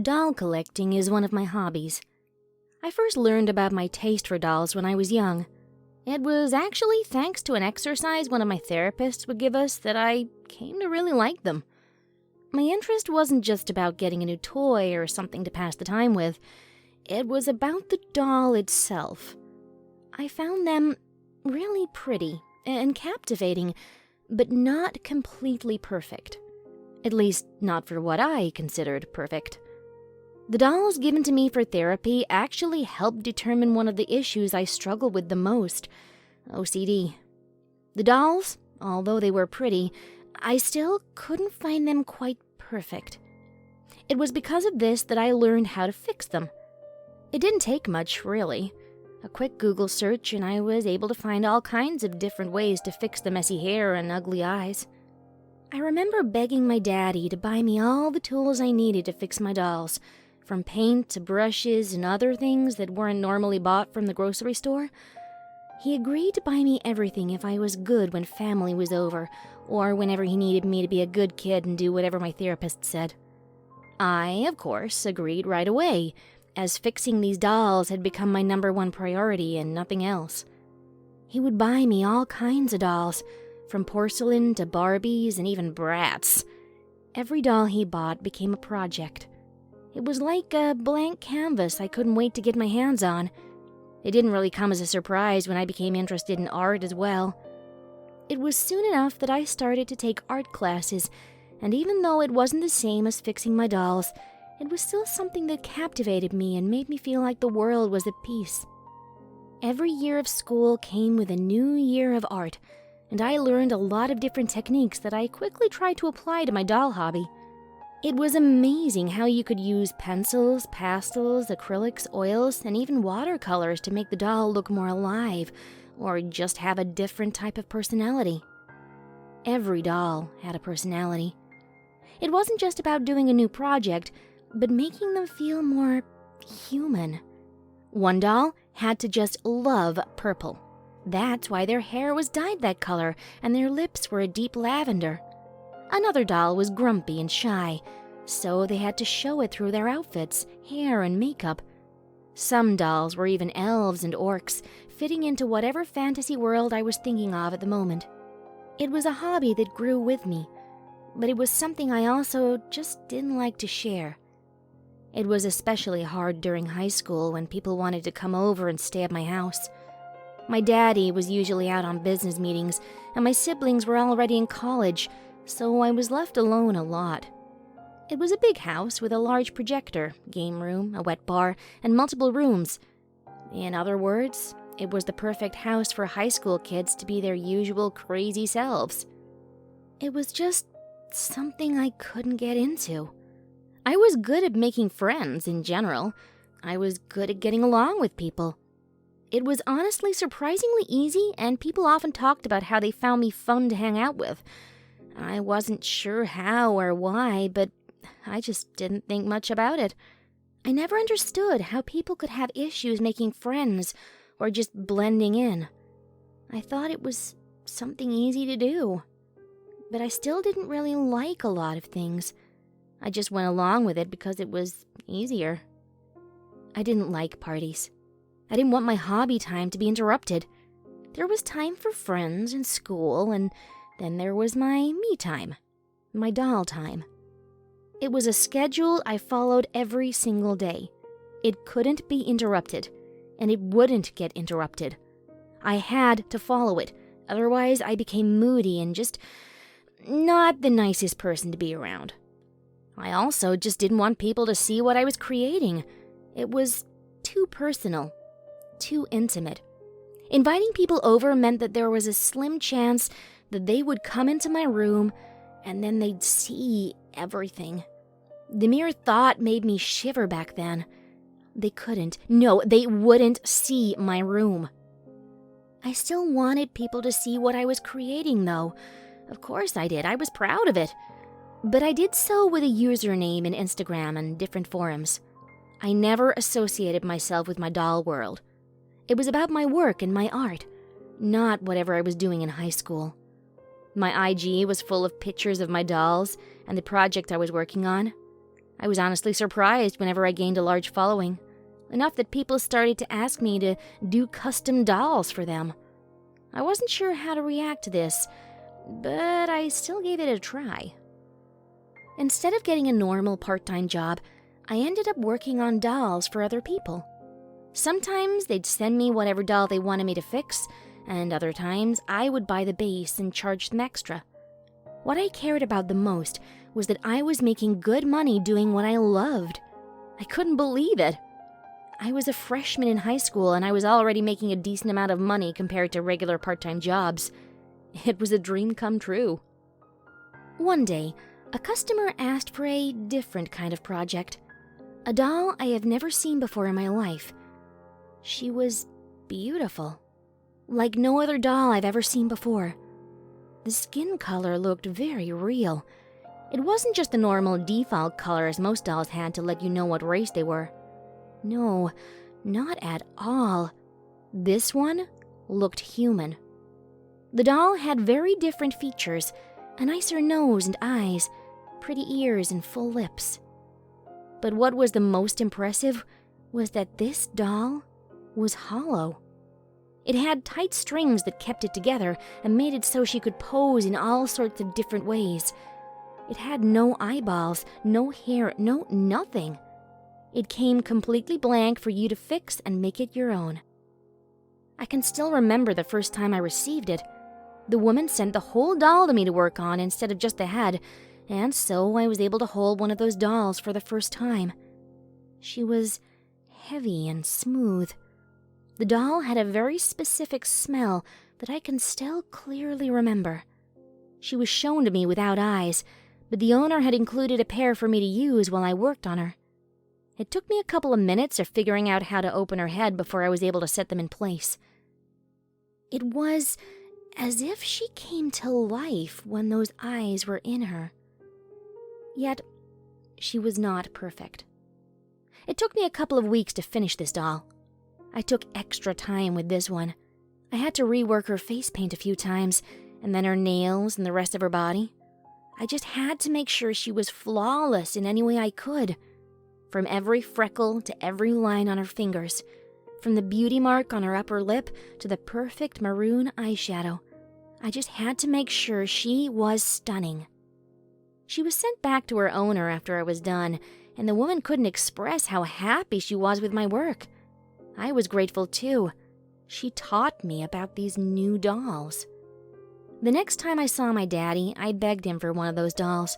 Doll collecting is one of my hobbies. I first learned about my taste for dolls when I was young. It was actually thanks to an exercise one of my therapists would give us that I came to really like them. My interest wasn't just about getting a new toy or something to pass the time with. It was about the doll itself. I found them really pretty and captivating, but not completely perfect. At least not for what I considered perfect. The dolls given to me for therapy actually helped determine one of the issues I struggle with the most, OCD. The dolls, although they were pretty, I still couldn't find them quite perfect. It was because of this that I learned how to fix them. It didn't take much, really. A quick Google search and I was able to find all kinds of different ways to fix the messy hair and ugly eyes. I remember begging my daddy to buy me all the tools I needed to fix my dolls, from paint to brushes and other things that weren't normally bought from the grocery store. He agreed to buy me everything if I was good when family was over, or whenever he needed me to be a good kid and do whatever my therapist said. I, of course, agreed right away, as fixing these dolls had become my #1 priority and nothing else. He would buy me all kinds of dolls, from porcelain to Barbies and even Bratz. Every doll he bought became a project. It was like a blank canvas I couldn't wait to get my hands on. It didn't really come as a surprise when I became interested in art as well. It was soon enough that I started to take art classes, and even though it wasn't the same as fixing my dolls, it was still something that captivated me and made me feel like the world was at peace. Every year of school came with a new year of art, and I learned a lot of different techniques that I quickly tried to apply to my doll hobby. It was amazing how you could use pencils, pastels, acrylics, oils, and even watercolors to make the doll look more alive, or just have a different type of personality. Every doll had a personality. It wasn't just about doing a new project, but making them feel more human. One doll had to just love purple. That's why their hair was dyed that color, and their lips were a deep lavender. Another doll was grumpy and shy, so they had to show it through their outfits, hair, and makeup. Some dolls were even elves and orcs, fitting into whatever fantasy world I was thinking of at the moment. It was a hobby that grew with me, but it was something I also just didn't like to share. It was especially hard during high school when people wanted to come over and stay at my house. My daddy was usually out on business meetings, and my siblings were already in college, so I was left alone a lot. It was a big house with a large projector, game room, a wet bar, and multiple rooms. In other words, it was the perfect house for high school kids to be their usual crazy selves. It was just something I couldn't get into. I was good at making friends in general. I was good at getting along with people. It was honestly surprisingly easy, and people often talked about how they found me fun to hang out with. I wasn't sure how or why, but I just didn't think much about it. I never understood how people could have issues making friends or just blending in. I thought it was something easy to do. But I still didn't really like a lot of things. I just went along with it because it was easier. I didn't like parties. I didn't want my hobby time to be interrupted. There was time for friends and school, and then there was my me time, my doll time. It was a schedule I followed every single day. It couldn't be interrupted, and it wouldn't get interrupted. I had to follow it, otherwise I became moody and just not the nicest person to be around. I also just didn't want people to see what I was creating. It was too personal, too intimate. Inviting people over meant that there was a slim chance that they would come into my room and then they'd see everything. The mere thought made me shiver back then. They couldn't, no, they wouldn't see my room. I still wanted people to see what I was creating, though. Of course I did, I was proud of it. But I did so with a username in Instagram and different forums. I never associated myself with my doll world. It was about my work and my art, not whatever I was doing in high school. My IG was full of pictures of my dolls and the project I was working on. I was honestly surprised whenever I gained a large following, enough that people started to ask me to do custom dolls for them. I wasn't sure how to react to this, but I still gave it a try. Instead of getting a normal part-time job, I ended up working on dolls for other people. Sometimes they'd send me whatever doll they wanted me to fix, and other times I would buy the base and charge them extra. What I cared about the most was that I was making good money doing what I loved. I couldn't believe it. I was a freshman in high school and I was already making a decent amount of money compared to regular part-time jobs. It was a dream come true. One day, a customer asked for a different kind of project. A doll I have never seen before in my life. She was beautiful, like no other doll I've ever seen before. The skin color looked very real. It wasn't just the normal default colors most dolls had to let you know what race they were. No, not at all. This one looked human. The doll had very different features, a nicer nose and eyes, pretty ears and full lips. But what was the most impressive was that this doll was hollow. It had tight strings that kept it together and made it so she could pose in all sorts of different ways. It had no eyeballs, no hair, no nothing. It came completely blank for you to fix and make it your own. I can still remember the first time I received it. The woman sent the whole doll to me to work on instead of just the head, and so I was able to hold one of those dolls for the first time. She was heavy and smooth. The doll had a very specific smell that I can still clearly remember. She was shown to me without eyes, but the owner had included a pair for me to use while I worked on her. It took me a couple of minutes of figuring out how to open her head before I was able to set them in place. It was as if she came to life when those eyes were in her. Yet, she was not perfect. It took me a couple of weeks to finish this doll. I took extra time with this one. I had to rework her face paint a few times, and then her nails and the rest of her body. I just had to make sure she was flawless in any way I could. From every freckle to every line on her fingers, from the beauty mark on her upper lip to the perfect maroon eyeshadow. I just had to make sure she was stunning. She was sent back to her owner after I was done, and the woman couldn't express how happy she was with my work. I was grateful too. She taught me about these new dolls. The next time I saw my daddy, I begged him for one of those dolls.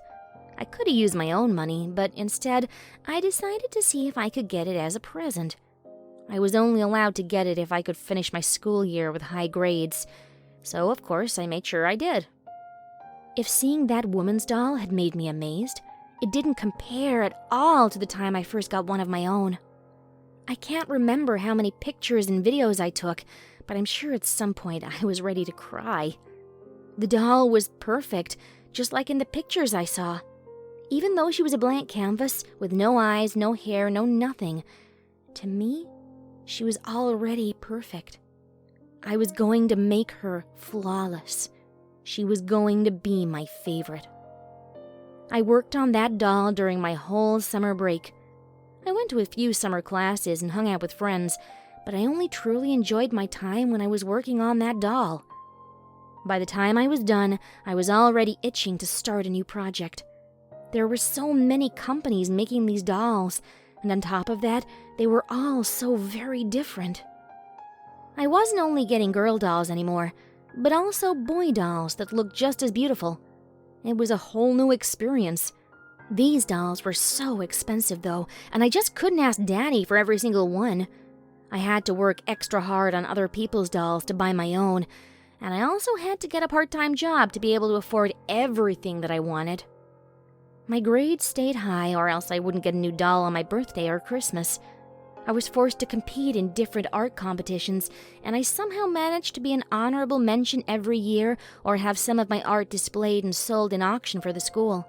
I could have used my own money, but instead, I decided to see if I could get it as a present. I was only allowed to get it if I could finish my school year with high grades, so of course I made sure I did. If seeing that woman's doll had made me amazed, it didn't compare at all to the time I first got one of my own. I can't remember how many pictures and videos I took, but I'm sure at some point I was ready to cry. The doll was perfect, just like in the pictures I saw. Even though she was a blank canvas with no eyes, no hair, no nothing, to me, she was already perfect. I was going to make her flawless. She was going to be my favorite. I worked on that doll during my whole summer break. I went to a few summer classes and hung out with friends, but I only truly enjoyed my time when I was working on that doll. By the time I was done, I was already itching to start a new project. There were so many companies making these dolls, and on top of that, they were all so very different. I wasn't only getting girl dolls anymore, but also boy dolls that looked just as beautiful. It was a whole new experience. These dolls were so expensive though, and I just couldn't ask Daddy for every single one. I had to work extra hard on other people's dolls to buy my own, and I also had to get a part-time job to be able to afford everything that I wanted. My grades stayed high, or else I wouldn't get a new doll on my birthday or Christmas. I was forced to compete in different art competitions, and I somehow managed to be an honorable mention every year or have some of my art displayed and sold in auction for the school.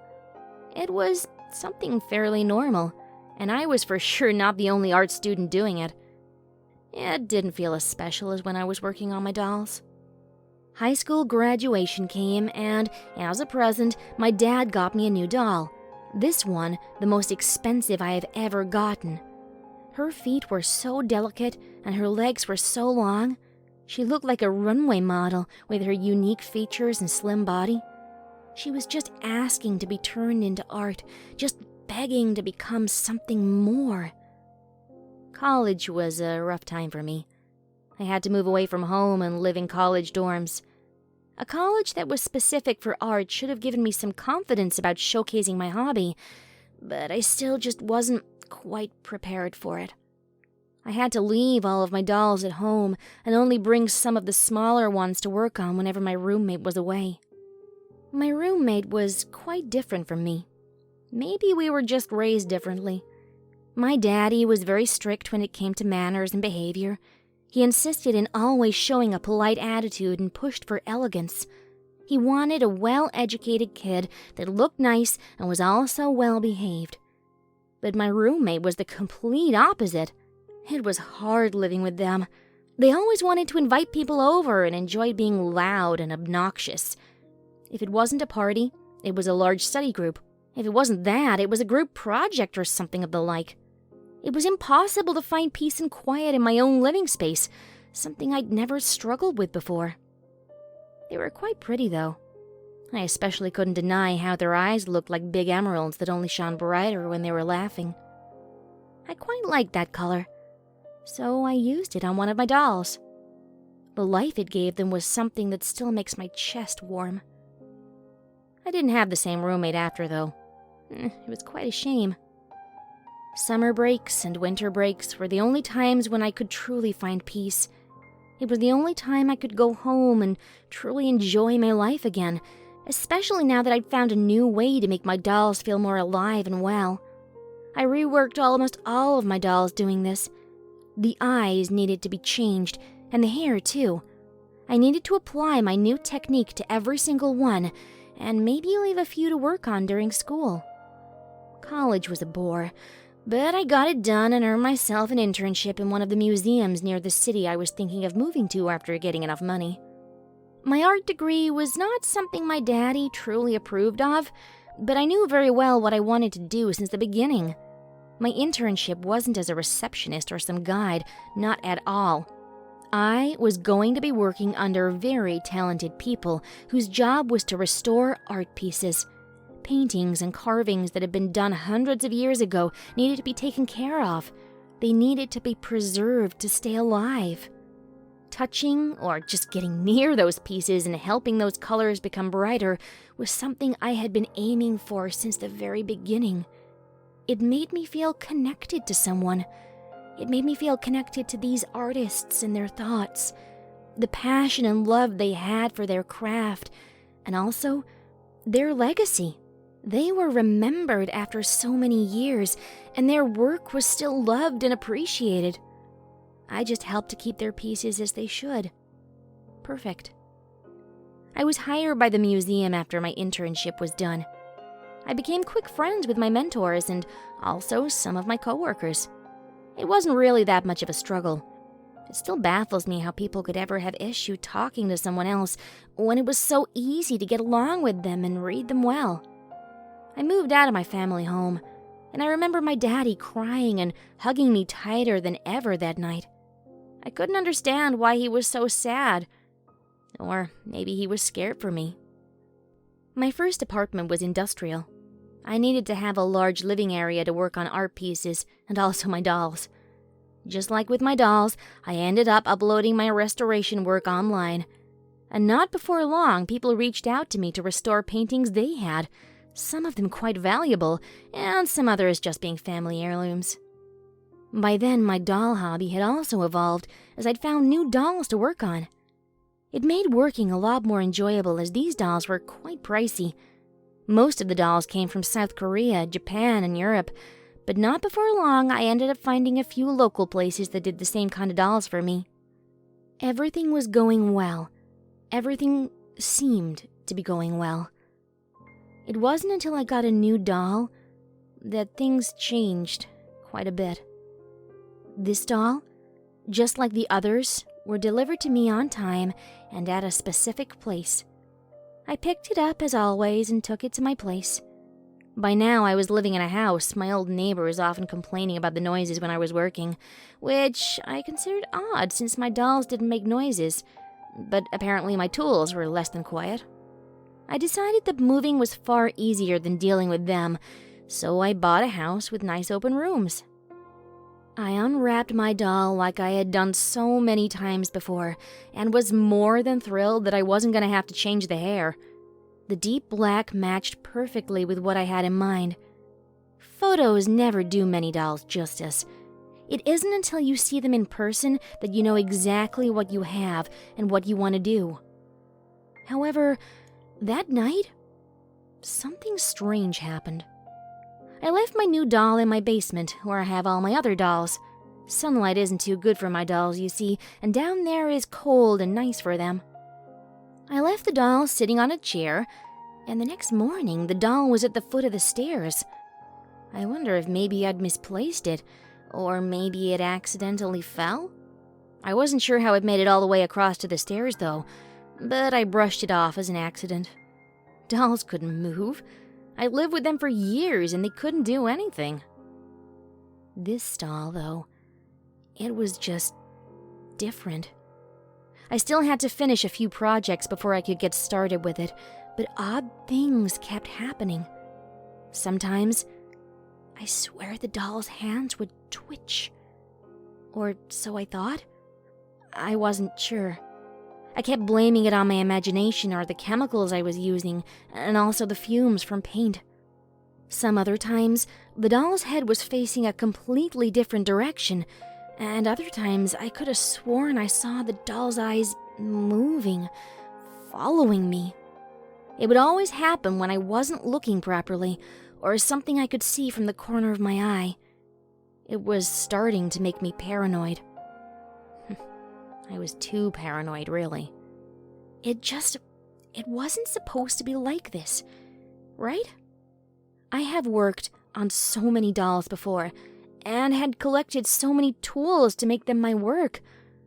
It was something fairly normal, and I was for sure not the only art student doing it. It didn't feel as special as when I was working on my dolls. High school graduation came, and as a present, my dad got me a new doll, This one, the most expensive I have ever gotten. Her feet were so delicate and her legs were so long. She looked like a runway model with her unique features and slim body. She was just asking to be turned into art, just begging to become something more. College was a rough time for me. I had to move away from home and live in college dorms. A college that was specific for art should have given me some confidence about showcasing my hobby, but I still just wasn't quite prepared for it. I had to leave all of my dolls at home and only bring some of the smaller ones to work on whenever my roommate was away. My roommate was quite different from me. Maybe we were just raised differently. My daddy was very strict when it came to manners and behavior. He insisted in always showing a polite attitude and pushed for elegance. He wanted a well-educated kid that looked nice and was also well-behaved. But my roommate was the complete opposite. It was hard living with them. They always wanted to invite people over and enjoyed being loud and obnoxious. If it wasn't a party, it was a large study group. If it wasn't that, it was a group project or something of the like. It was impossible to find peace and quiet in my own living space, something I'd never struggled with before. They were quite pretty, though. I especially couldn't deny how their eyes looked like big emeralds that only shone brighter when they were laughing. I quite liked that color, so I used it on one of my dolls. The life it gave them was something that still makes my chest warm. I didn't have the same roommate after, though. It was quite a shame. Summer breaks and winter breaks were the only times when I could truly find peace. It was the only time I could go home and truly enjoy my life again, especially now that I'd found a new way to make my dolls feel more alive and well. I reworked almost all of my dolls doing this. The eyes needed to be changed, and the hair too. I needed to apply my new technique to every single one, and maybe leave a few to work on during school. College was a bore, but I got it done and earned myself an internship in one of the museums near the city I was thinking of moving to after getting enough money. My art degree was not something my daddy truly approved of, but I knew very well what I wanted to do since the beginning. My internship wasn't as a receptionist or some guide, not at all. I was going to be working under very talented people whose job was to restore art pieces. Paintings and carvings that had been done hundreds of years ago needed to be taken care of. They needed to be preserved to stay alive. Touching or just getting near those pieces and helping those colors become brighter was something I had been aiming for since the very beginning. It made me feel connected to someone. It made me feel connected to these artists and their thoughts, the passion and love they had for their craft, and also their legacy. They were remembered after so many years, and their work was still loved and appreciated. I just helped to keep their pieces as they should. Perfect. I was hired by the museum after my internship was done. I became quick friends with my mentors and also some of my coworkers. It wasn't really that much of a struggle. It still baffles me how people could ever have issue talking to someone else when it was so easy to get along with them and read them well. I moved out of my family home, and I remember my daddy crying and hugging me tighter than ever that night. I couldn't understand why he was so sad, or maybe he was scared for me. My first apartment was industrial. I needed to have a large living area to work on art pieces and also my dolls. Just like with my dolls, I ended up uploading my restoration work online. And not before long, people reached out to me to restore paintings they had, some of them quite valuable, and some others just being family heirlooms. By then, my doll hobby had also evolved as I'd found new dolls to work on. It made working a lot more enjoyable as these dolls were quite pricey. Most of the dolls came from South Korea, Japan, and Europe, but not before long I ended up finding a few local places that did the same kind of dolls for me. Everything was going well. Everything seemed to be going well. It wasn't until I got a new doll that things changed quite a bit. This doll, just like the others, were delivered to me on time and at a specific place. I picked it up as always and took it to my place. By now, I was living in a house. My old neighbor was often complaining about the noises when I was working, which I considered odd since my dolls didn't make noises, but apparently my tools were less than quiet. I decided that moving was far easier than dealing with them, so I bought a house with nice open rooms. I unwrapped my doll like I had done so many times before, and was more than thrilled that I wasn't going to have to change the hair. The deep black matched perfectly with what I had in mind. Photos never do many dolls justice. It isn't until you see them in person that you know exactly what you have and what you want to do. However, that night, something strange happened. I left my new doll in my basement, where I have all my other dolls. Sunlight isn't too good for my dolls, you see, and down there is cold and nice for them. I left the doll sitting on a chair, and the next morning the doll was at the foot of the stairs. I wonder if maybe I'd misplaced it, or maybe it accidentally fell? I wasn't sure how it made it all the way across to the stairs, though, but I brushed it off as an accident. Dolls couldn't move. I lived with them for years, and they couldn't do anything. This doll, though, it was just different. I still had to finish a few projects before I could get started with it, but odd things kept happening. Sometimes, I swear the doll's hands would twitch. Or so I thought. I wasn't sure. I kept blaming it on my imagination or the chemicals I was using, and also the fumes from paint. Some other times, the doll's head was facing a completely different direction, and other times I could have sworn I saw the doll's eyes moving, following me. It would always happen when I wasn't looking properly, or something I could see from the corner of my eye. It was starting to make me paranoid. I was too paranoid, really. It wasn't supposed to be like this, right? I have worked on so many dolls before, and had collected so many tools to make them my work,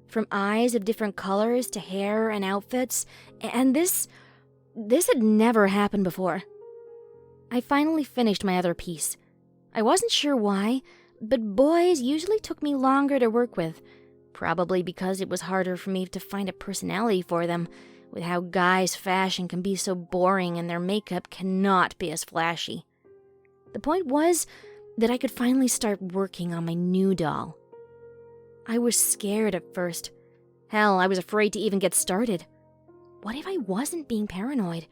from eyes of different colors to hair and outfits, and this had never happened before. I finally finished my other piece. I wasn't sure why, but boys usually took me longer to work with, probably because it was harder for me to find a personality for them, with how guys' fashion can be so boring and their makeup cannot be as flashy. The point was that I could finally start working on my new doll. I was scared at first. Hell, I was afraid to even get started. What if I wasn't being paranoid?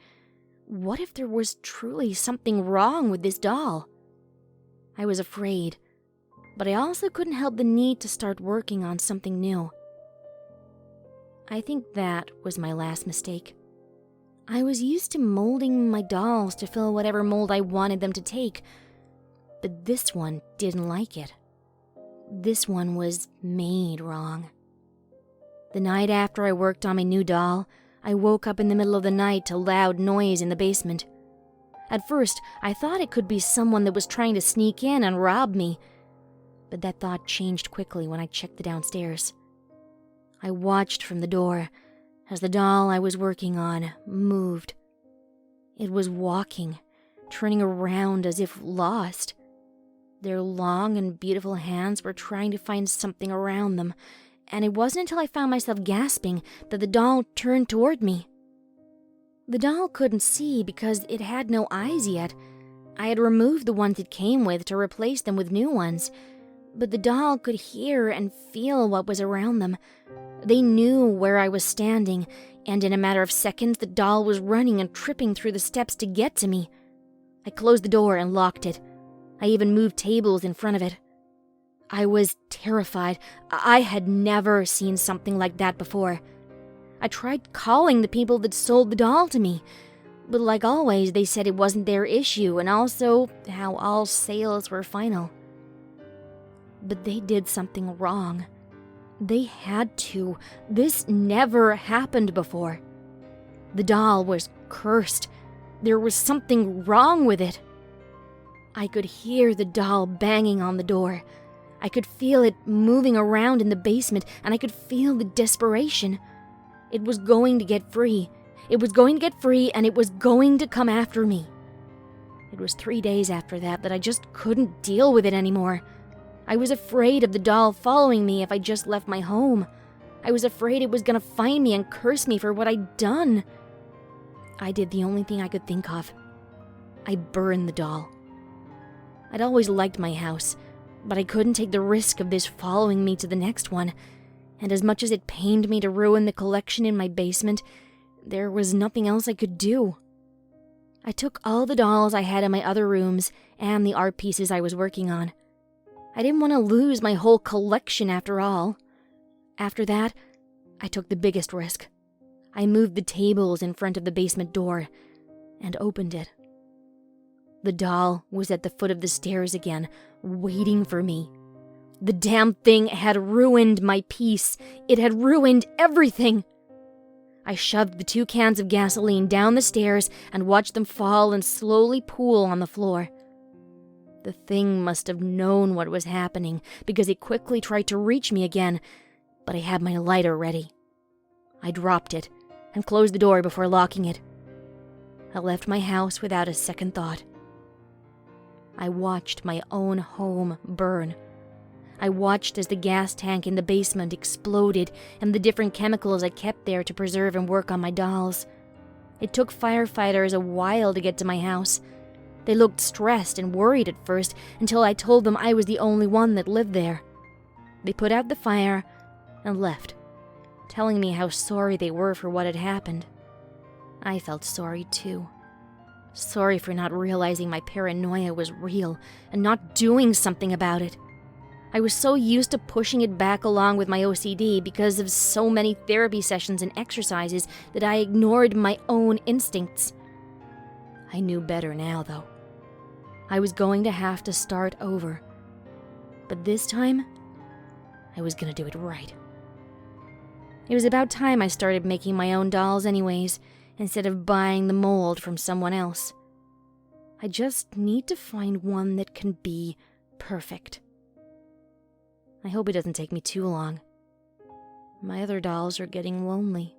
What if there was truly something wrong with this doll? I was afraid, but I also couldn't help the need to start working on something new. I think that was my last mistake. I was used to molding my dolls to fill whatever mold I wanted them to take, but this one didn't like it. This one was made wrong. The night after I worked on my new doll, I woke up in the middle of the night to loud noise in the basement. At first, I thought it could be someone that was trying to sneak in and rob me, but that thought changed quickly when I checked the downstairs. I watched from the door as the doll I was working on moved. It was walking, turning around as if lost. Their long and beautiful hands were trying to find something around them, and it wasn't until I found myself gasping that the doll turned toward me. The doll couldn't see because it had no eyes yet. I had removed the ones it came with to replace them with new ones, but the doll could hear and feel what was around them. They knew where I was standing, and in a matter of seconds, the doll was running and tripping through the steps to get to me. I closed the door and locked it. I even moved tables in front of it. I was terrified. I had never seen something like that before. I tried calling the people that sold the doll to me, but like always, they said it wasn't their issue, and also how all sales were final. But they did something wrong. They had to. This never happened before. The doll was cursed. There was something wrong with it. I could hear the doll banging on the door. I could feel it moving around in the basement, and I could feel the desperation. It was going to get free. It was going to get free, and it was going to come after me. It was 3 days after that I just couldn't deal with it anymore. I was afraid of the doll following me if I just left my home. I was afraid it was gonna find me and curse me for what I'd done. I did the only thing I could think of. I burned the doll. I'd always liked my house, but I couldn't take the risk of this following me to the next one, and as much as it pained me to ruin the collection in my basement, there was nothing else I could do. I took all the dolls I had in my other rooms and the art pieces I was working on. I didn't want to lose my whole collection after all. After that, I took the biggest risk. I moved the tables in front of the basement door and opened it. The doll was at the foot of the stairs again, waiting for me. The damn thing had ruined my peace. It had ruined everything. I shoved the 2 cans of gasoline down the stairs and watched them fall and slowly pool on the floor. The thing must have known what was happening because it quickly tried to reach me again, but I had my lighter ready. I dropped it and closed the door before locking it. I left my house without a second thought. I watched my own home burn. I watched as the gas tank in the basement exploded and the different chemicals I kept there to preserve and work on my dolls. It took firefighters a while to get to my house. They looked stressed and worried at first until I told them I was the only one that lived there. They put out the fire and left, telling me how sorry they were for what had happened. I felt sorry too. Sorry for not realizing my paranoia was real and not doing something about it. I was so used to pushing it back along with my OCD because of so many therapy sessions and exercises that I ignored my own instincts. I knew better now, though. I was going to have to start over. But this time, I was going to do it right. It was about time I started making my own dolls anyways, instead of buying the mold from someone else. I just need to find one that can be perfect. I hope it doesn't take me too long. My other dolls are getting lonely.